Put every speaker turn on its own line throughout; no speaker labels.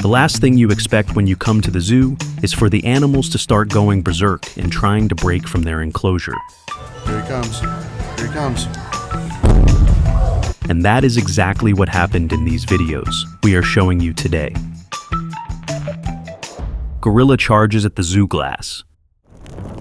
The last thing you expect when you come to the zoo is for the animals to start going berserk and trying to break from their enclosure.
Here he comes. Here he comes.
And that is exactly what happened in these videos we are showing you today. Gorilla charges at the zoo glass.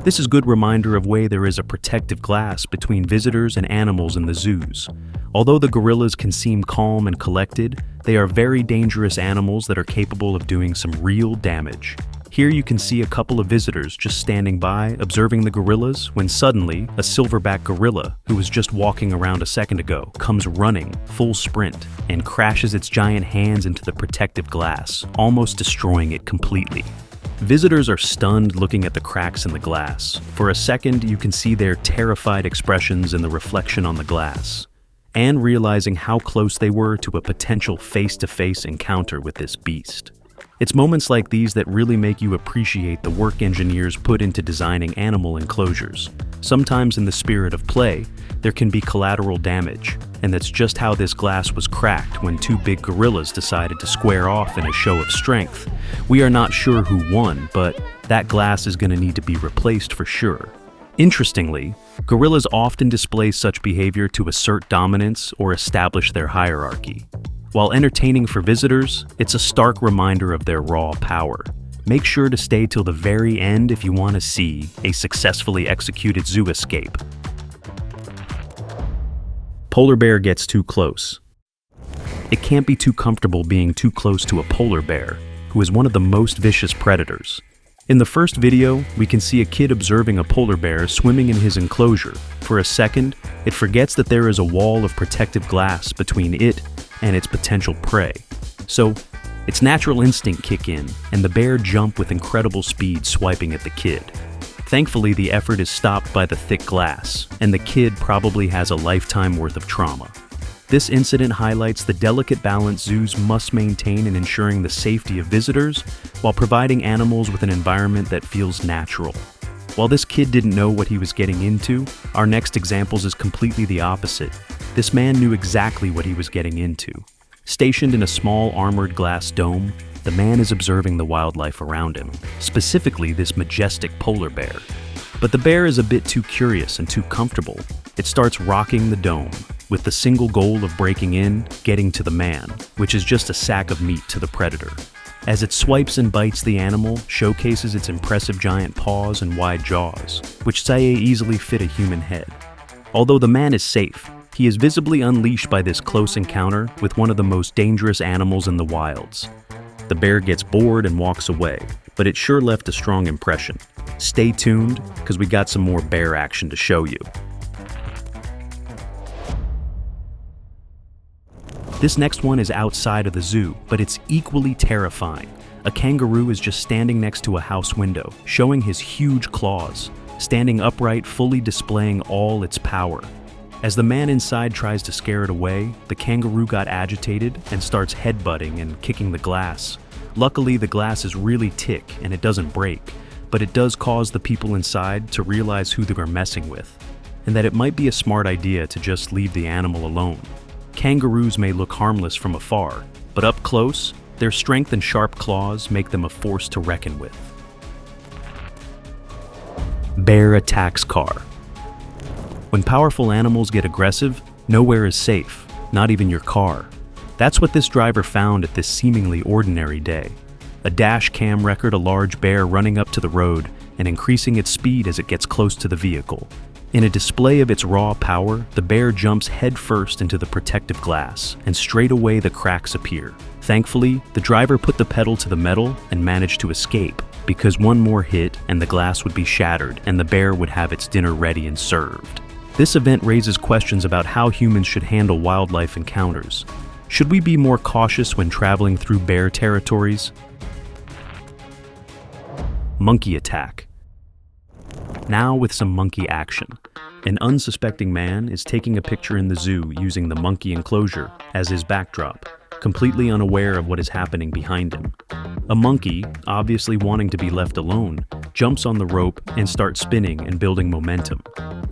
This is a good reminder of way there is a protective glass between visitors and animals in the zoos. Although the gorillas can seem calm and collected, they are very dangerous animals that are capable of doing some real damage. Here you can see a couple of visitors just standing by, observing the gorillas, when suddenly, a silverback gorilla, who was just walking around a second ago, comes running, full sprint, and crashes its giant hands into the protective glass, almost destroying it completely. Visitors are stunned looking at the cracks in the glass. For a second, you can see their terrified expressions in the reflection on the glass, and realizing how close they were to a potential face-to-face encounter with this beast. It's moments like these that really make you appreciate the work engineers put into designing animal enclosures. Sometimes in the spirit of play, there can be collateral damage, and that's just how this glass was cracked when two big gorillas decided to square off in a show of strength. We are not sure who won, but that glass is going to need to be replaced for sure. Interestingly, gorillas often display such behavior to assert dominance or establish their hierarchy. While entertaining for visitors, it's a stark reminder of their raw power. Make sure to stay till the very end if you want to see a successfully executed zoo escape. Polar bear gets too close. It can't be too comfortable being too close to a polar bear, who is one of the most vicious predators. In the first video, we can see a kid observing a polar bear swimming in his enclosure. For a second, it forgets that there is a wall of protective glass between it and its potential prey. So, its natural instinct kick in, and the bear jump with incredible speed, swiping at the kid. Thankfully, the effort is stopped by the thick glass, and the kid probably has a lifetime worth of trauma. This incident highlights the delicate balance zoos must maintain in ensuring the safety of visitors while providing animals with an environment that feels natural. While this kid didn't know what he was getting into, our next examples is completely the opposite. This man knew exactly what he was getting into. Stationed in a small armored glass dome, the man is observing the wildlife around him, specifically this majestic polar bear. But the bear is a bit too curious and too comfortable. It starts rocking the dome, with the single goal of breaking in, getting to the man, which is just a sack of meat to the predator. As it swipes and bites, the animal showcases its impressive giant paws and wide jaws, which say easily fit a human head. Although the man is safe, he is visibly unleashed by this close encounter with one of the most dangerous animals in the wilds. The bear gets bored and walks away, but it sure left a strong impression. Stay tuned, because we got some more bear action to show you. This next one is outside of the zoo, but it's equally terrifying. A kangaroo is just standing next to a house window, showing his huge claws, standing upright, fully displaying all its power. As the man inside tries to scare it away, the kangaroo got agitated and starts headbutting and kicking the glass. Luckily, the glass is really thick and it doesn't break, but it does cause the people inside to realize who they are messing with, and that it might be a smart idea to just leave the animal alone. Kangaroos may look harmless from afar, but up close, their strength and sharp claws make them a force to reckon with. Bear attacks car. When powerful animals get aggressive, nowhere is safe, not even your car. That's what this driver found at this seemingly ordinary day. A dash cam record a large bear running up to the road and increasing its speed as it gets close to the vehicle. In a display of its raw power, the bear jumps headfirst into the protective glass, and straight away the cracks appear. Thankfully, the driver put the pedal to the metal and managed to escape, because one more hit and the glass would be shattered and the bear would have its dinner ready and served. This event raises questions about how humans should handle wildlife encounters. Should we be more cautious when traveling through bear territories? Monkey attack. Now with some monkey action. An unsuspecting man is taking a picture in the zoo using the monkey enclosure as his backdrop, completely unaware of what is happening behind him. A monkey, obviously wanting to be left alone, jumps on the rope and starts spinning and building momentum.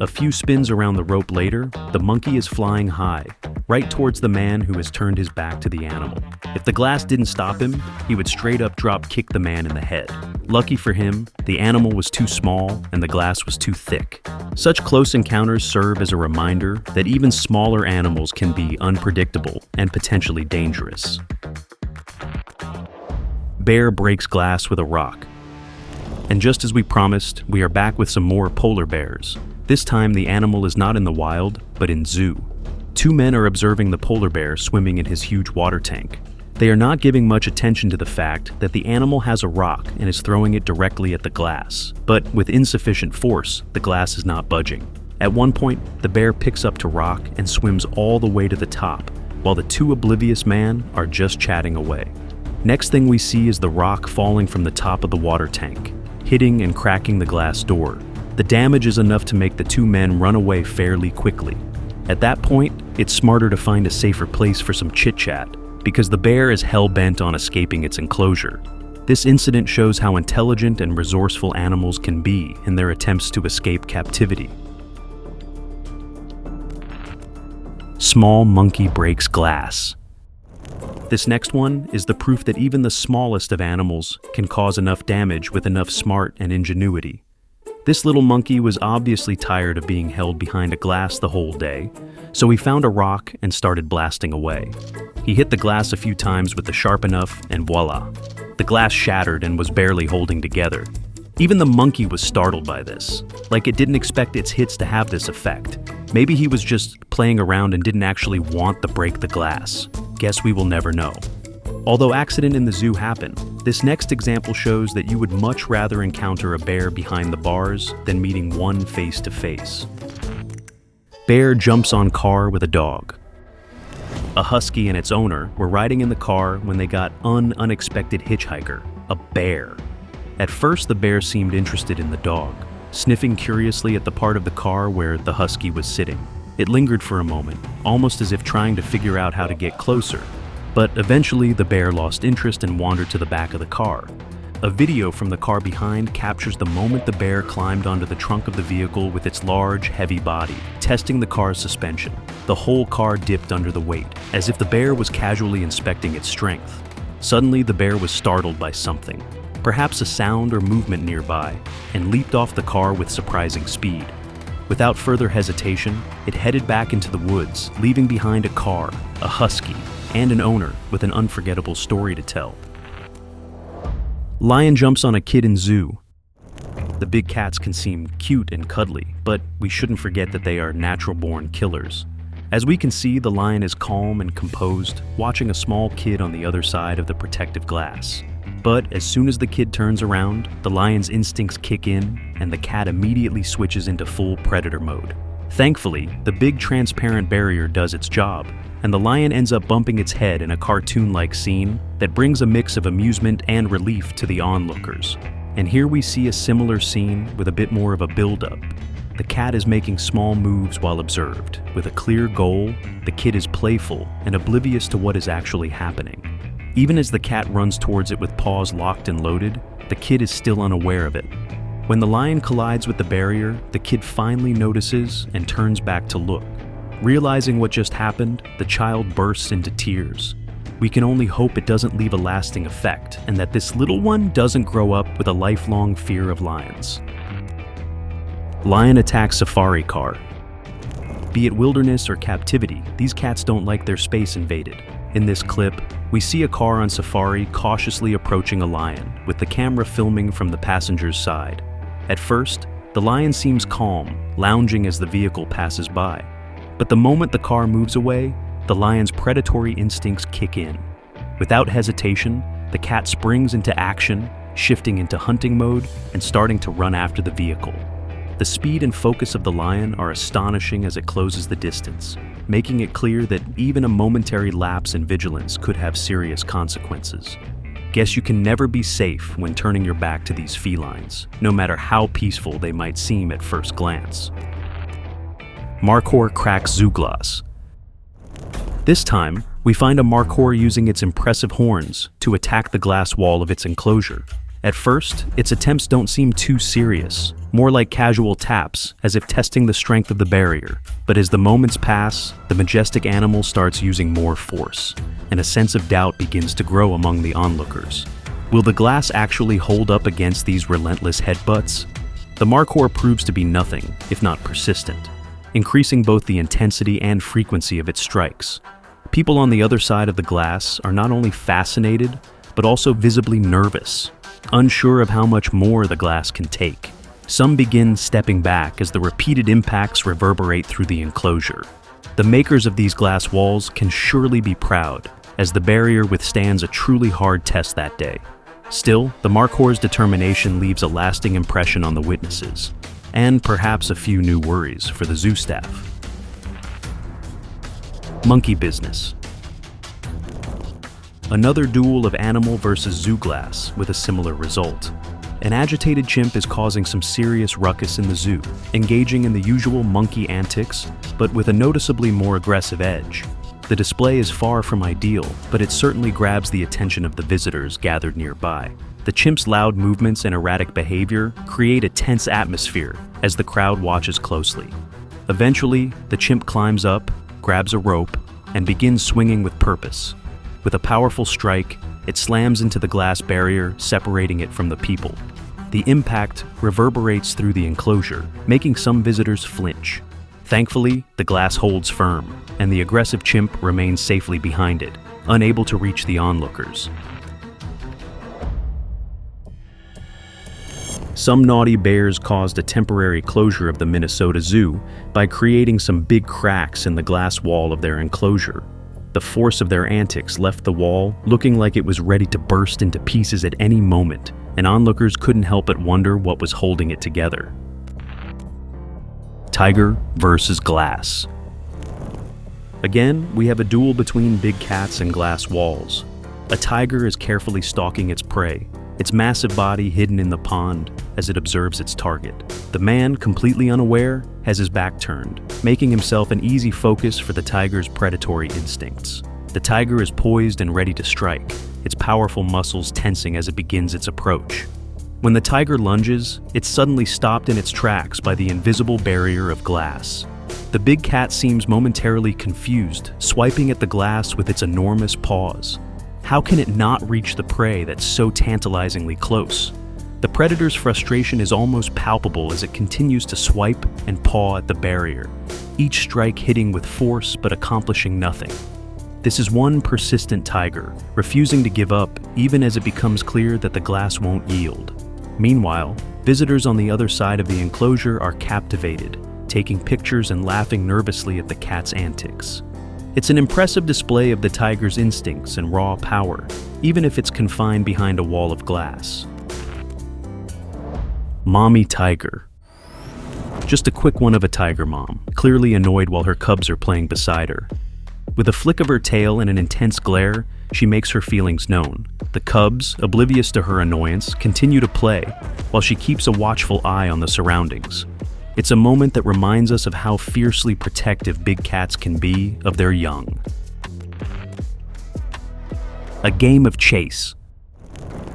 A few spins around the rope later, the monkey is flying high, right towards the man who has turned his back to the animal. If the glass didn't stop him, he would straight up drop kick the man in the head. Lucky for him, the animal was too small and the glass was too thick. Such close encounters serve as a reminder that even smaller animals can be unpredictable and potentially dangerous. Bear breaks glass with a rock. And just as we promised, we are back with some more polar bears. This time the animal is not in the wild, but in zoo. Two men are observing the polar bear swimming in his huge water tank. They are not giving much attention to the fact that the animal has a rock and is throwing it directly at the glass. But with insufficient force, the glass is not budging. At one point, the bear picks up to rock and swims all the way to the top, while the two oblivious men are just chatting away. Next thing we see is the rock falling from the top of the water tank, hitting and cracking the glass door. The damage is enough to make the two men run away fairly quickly. At that point, it's smarter to find a safer place for some chit-chat, because the bear is hell-bent on escaping its enclosure. This incident shows how intelligent and resourceful animals can be in their attempts to escape captivity. Small monkey breaks glass. This next one is the proof that even the smallest of animals can cause enough damage with enough smart and ingenuity. This little monkey was obviously tired of being held behind a glass the whole day, so he found a rock and started blasting away. He hit the glass a few times with the sharp enough, and voila! The glass shattered and was barely holding together. Even the monkey was startled by this, like it didn't expect its hits to have this effect. Maybe he was just playing around and didn't actually want to break the glass. Guess we will never know. Although accident in the zoo happened, this next example shows that you would much rather encounter a bear behind the bars than meeting one face to face. Bear jumps on car with a dog. A husky and its owner were riding in the car when they got unexpected hitchhiker, a bear. At first, the bear seemed interested in the dog, sniffing curiously at the part of the car where the husky was sitting. It lingered for a moment, almost as if trying to figure out how to get closer. But eventually, the bear lost interest and wandered to the back of the car. A video from the car behind captures the moment the bear climbed onto the trunk of the vehicle with its large, heavy body, testing the car's suspension. The whole car dipped under the weight, as if the bear was casually inspecting its strength. Suddenly, the bear was startled by something, perhaps a sound or movement nearby, and leaped off the car with surprising speed. Without further hesitation, it headed back into the woods, leaving behind a car, a husky, and an owner with an unforgettable story to tell. Lion jumps on a kid in zoo. The big cats can seem cute and cuddly, but we shouldn't forget that they are natural-born killers. As we can see, the lion is calm and composed, watching a small kid on the other side of the protective glass. But as soon as the kid turns around, the lion's instincts kick in, and the cat immediately switches into full predator mode. Thankfully, the big transparent barrier does its job, and the lion ends up bumping its head in a cartoon-like scene that brings a mix of amusement and relief to the onlookers. And here we see a similar scene with a bit more of a build-up. The cat is making small moves while observed. With a clear goal, the kid is playful and oblivious to what is actually happening. Even as the cat runs towards it with paws locked and loaded, the kid is still unaware of it. When the lion collides with the barrier, the kid finally notices and turns back to look. Realizing what just happened, the child bursts into tears. We can only hope it doesn't leave a lasting effect, and that this little one doesn't grow up with a lifelong fear of lions. Lion attacks safari car. Be it wilderness or captivity, these cats don't like their space invaded. In this clip, we see a car on safari cautiously approaching a lion, with the camera filming from the passenger's side. At first, the lion seems calm, lounging as the vehicle passes by. But the moment the car moves away, the lion's predatory instincts kick in. Without hesitation, the cat springs into action, shifting into hunting mode and starting to run after the vehicle. The speed and focus of the lion are astonishing as it closes the distance, making it clear that even a momentary lapse in vigilance could have serious consequences. Guess you can never be safe when turning your back to these felines, no matter how peaceful they might seem at first glance. Markhor cracks zoo glass. This time, we find a markhor using its impressive horns to attack the glass wall of its enclosure. At first, its attempts don't seem too serious, more like casual taps, as if testing the strength of the barrier. But as the moments pass, the majestic animal starts using more force, and a sense of doubt begins to grow among the onlookers. Will the glass actually hold up against these relentless headbutts? The markhor proves to be nothing, if not persistent, increasing both the intensity and frequency of its strikes. People on the other side of the glass are not only fascinated, but also visibly nervous, unsure of how much more the glass can take. Some begin stepping back as the repeated impacts reverberate through the enclosure. The makers of these glass walls can surely be proud, as the barrier withstands a truly hard test that day. Still, the markhor's determination leaves a lasting impression on the witnesses, and perhaps a few new worries for the zoo staff. Monkey business. Another duel of animal versus zoo glass with a similar result. An agitated chimp is causing some serious ruckus in the zoo, engaging in the usual monkey antics, but with a noticeably more aggressive edge. The display is far from ideal, but it certainly grabs the attention of the visitors gathered nearby. The chimp's loud movements and erratic behavior create a tense atmosphere as the crowd watches closely. Eventually, the chimp climbs up, grabs a rope, and begins swinging with purpose. With a powerful strike, it slams into the glass barrier, separating it from the people. The impact reverberates through the enclosure, making some visitors flinch. Thankfully, the glass holds firm, and the aggressive chimp remains safely behind it, unable to reach the onlookers. Some naughty bears caused a temporary closure of the Minnesota Zoo by creating some big cracks in the glass wall of their enclosure. The force of their antics left the wall looking like it was ready to burst into pieces at any moment, and onlookers couldn't help but wonder what was holding it together. Tiger versus glass. Again, we have a duel between big cats and glass walls. A tiger is carefully stalking its prey, its massive body hidden in the pond as it observes its target. The man, completely unaware, has his back turned, making himself an easy focus for the tiger's predatory instincts. The tiger is poised and ready to strike, its powerful muscles tensing as it begins its approach. When the tiger lunges, it's suddenly stopped in its tracks by the invisible barrier of glass. The big cat seems momentarily confused, swiping at the glass with its enormous paws. How can it not reach the prey that's so tantalizingly close? The predator's frustration is almost palpable as it continues to swipe and paw at the barrier, each strike hitting with force but accomplishing nothing. This is one persistent tiger, refusing to give up even as it becomes clear that the glass won't yield. Meanwhile, visitors on the other side of the enclosure are captivated, taking pictures and laughing nervously at the cat's antics. It's an impressive display of the tiger's instincts and raw power, even if it's confined behind a wall of glass. Mommy tiger. Just a quick one of a tiger mom, clearly annoyed while her cubs are playing beside her. With a flick of her tail and an intense glare, she makes her feelings known. The cubs, oblivious to her annoyance, continue to play, while she keeps a watchful eye on the surroundings. It's a moment that reminds us of how fiercely protective big cats can be of their young. A game of chase.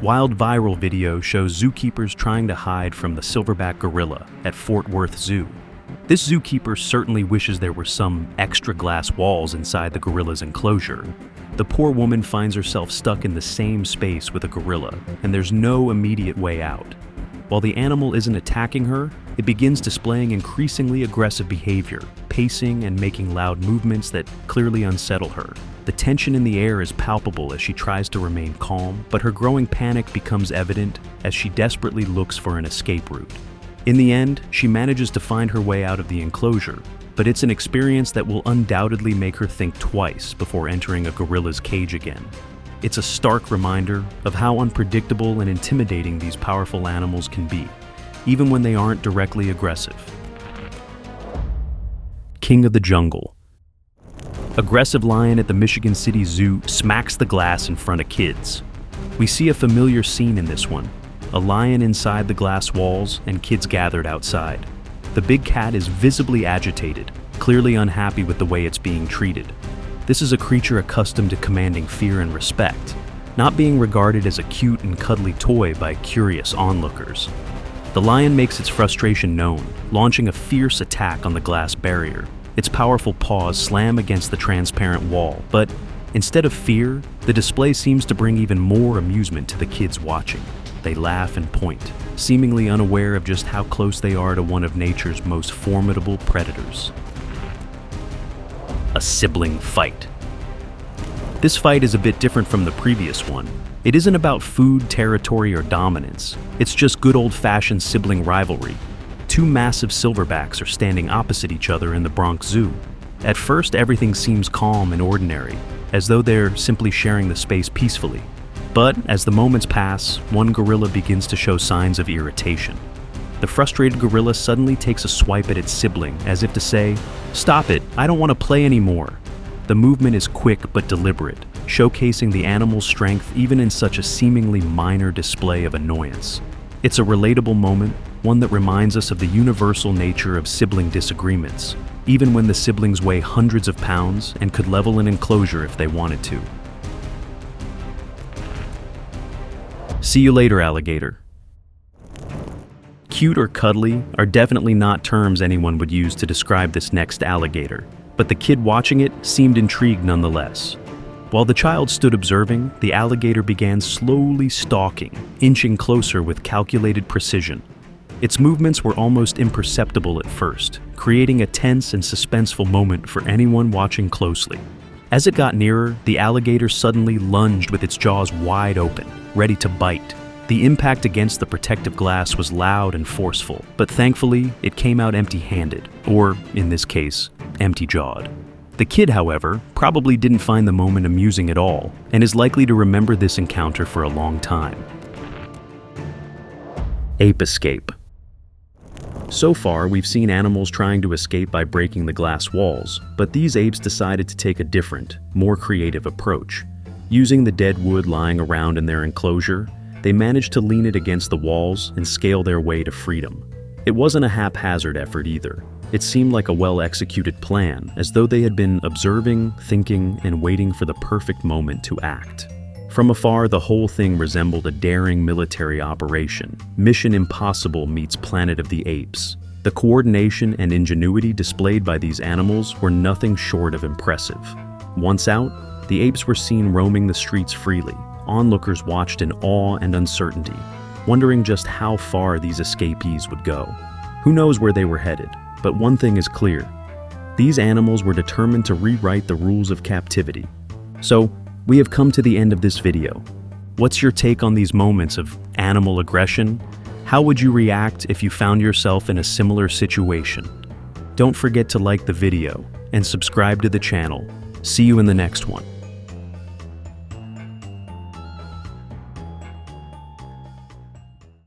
Wild viral video shows zookeepers trying to hide from the silverback gorilla at Fort Worth Zoo. This zookeeper certainly wishes there were some extra glass walls inside the gorilla's enclosure. The poor woman finds herself stuck in the same space with a gorilla, and there's no immediate way out. While the animal isn't attacking her, it begins displaying increasingly aggressive behavior, pacing and making loud movements that clearly unsettle her. The tension in the air is palpable as she tries to remain calm, but her growing panic becomes evident as she desperately looks for an escape route. In the end, she manages to find her way out of the enclosure, but it's an experience that will undoubtedly make her think twice before entering a gorilla's cage again. It's a stark reminder of how unpredictable and intimidating these powerful animals can be, even when they aren't directly aggressive. King of the jungle. Aggressive lion at the Michigan City Zoo smacks the glass in front of kids. We see a familiar scene in this one, a lion inside the glass walls and kids gathered outside. The big cat is visibly agitated, clearly unhappy with the way it's being treated. This is a creature accustomed to commanding fear and respect, not being regarded as a cute and cuddly toy by curious onlookers. The lion makes its frustration known, launching a fierce attack on the glass barrier. Its powerful paws slam against the transparent wall, but instead of fear, the display seems to bring even more amusement to the kids watching. They laugh and point, seemingly unaware of just how close they are to one of nature's most formidable predators. A sibling fight. This fight is a bit different from the previous one. It isn't about food, territory, or dominance. It's just good old-fashioned sibling rivalry. Two massive silverbacks are standing opposite each other in the Bronx Zoo. At first, everything seems calm and ordinary, as though they're simply sharing the space peacefully. But as the moments pass, one gorilla begins to show signs of irritation. The frustrated gorilla suddenly takes a swipe at its sibling, as if to say, "Stop it, I don't want to play anymore." The movement is quick but deliberate, showcasing the animal's strength even in such a seemingly minor display of annoyance. It's a relatable moment, one that reminds us of the universal nature of sibling disagreements, even when the siblings weigh hundreds of pounds and could level an enclosure if they wanted to. See you later, alligator. Cute or cuddly are definitely not terms anyone would use to describe this next alligator, but the kid watching it seemed intrigued nonetheless. While the child stood observing, the alligator began slowly stalking, inching closer with calculated precision. Its movements were almost imperceptible at first, creating a tense and suspenseful moment for anyone watching closely. As it got nearer, the alligator suddenly lunged with its jaws wide open, ready to bite. The impact against the protective glass was loud and forceful, but thankfully, it came out empty-handed, or, in this case, empty-jawed. The kid, however, probably didn't find the moment amusing at all, and is likely to remember this encounter for a long time. Ape Escape. So far, we've seen animals trying to escape by breaking the glass walls, but these apes decided to take a different, more creative approach. Using the dead wood lying around in their enclosure, they managed to lean it against the walls and scale their way to freedom. It wasn't a haphazard effort either. It seemed like a well-executed plan, as though they had been observing, thinking, and waiting for the perfect moment to act. From afar, the whole thing resembled a daring military operation. Mission Impossible meets Planet of the Apes. The coordination and ingenuity displayed by these animals were nothing short of impressive. Once out, the apes were seen roaming the streets freely. Onlookers watched in awe and uncertainty, wondering just how far these escapees would go. Who knows where they were headed, but one thing is clear. These animals were determined to rewrite the rules of captivity. So, we have come to the end of this video. What's your take on these moments of animal aggression? How would you react if you found yourself in a similar situation? Don't forget to like the video and subscribe to the channel. See you in the next one.